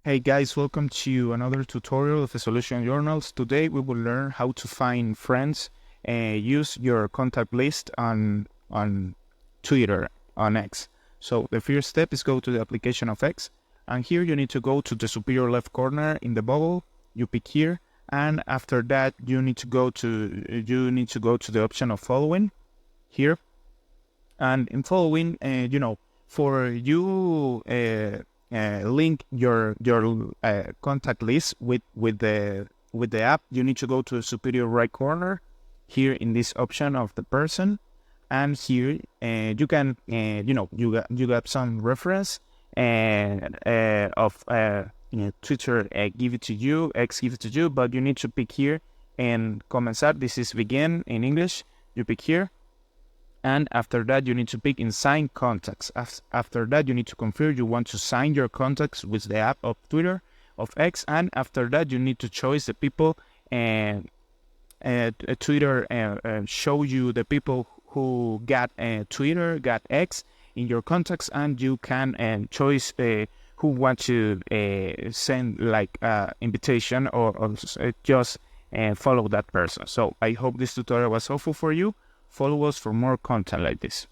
Hey guys, welcome to another tutorial of the Solution Journals. Today we will learn how to find friends and use your contact list on Twitter, on X. So the first step is go to the application of X, and here you need to go to the superior left corner in the bubble. You pick here, and after that you need to go to the option of following here, and in following, for you link your contact list with the app, you need to go to the superior right corner here in this option of the person, and here you can you got some reference and of Twitter give it to you, X give it to you, but you need to pick here and comenzar. This is begin in English. You pick here, and after that you need to pick in sign contacts. After that you need to confirm you want to sign your contacts with the app of Twitter, of X, and after that you need to choose the people, and Twitter show you the people who got Twitter, got X in your contacts, and you can choose who want to send like invitation, or just follow that person. So I hope this tutorial was helpful for you. Follow us for more content like this.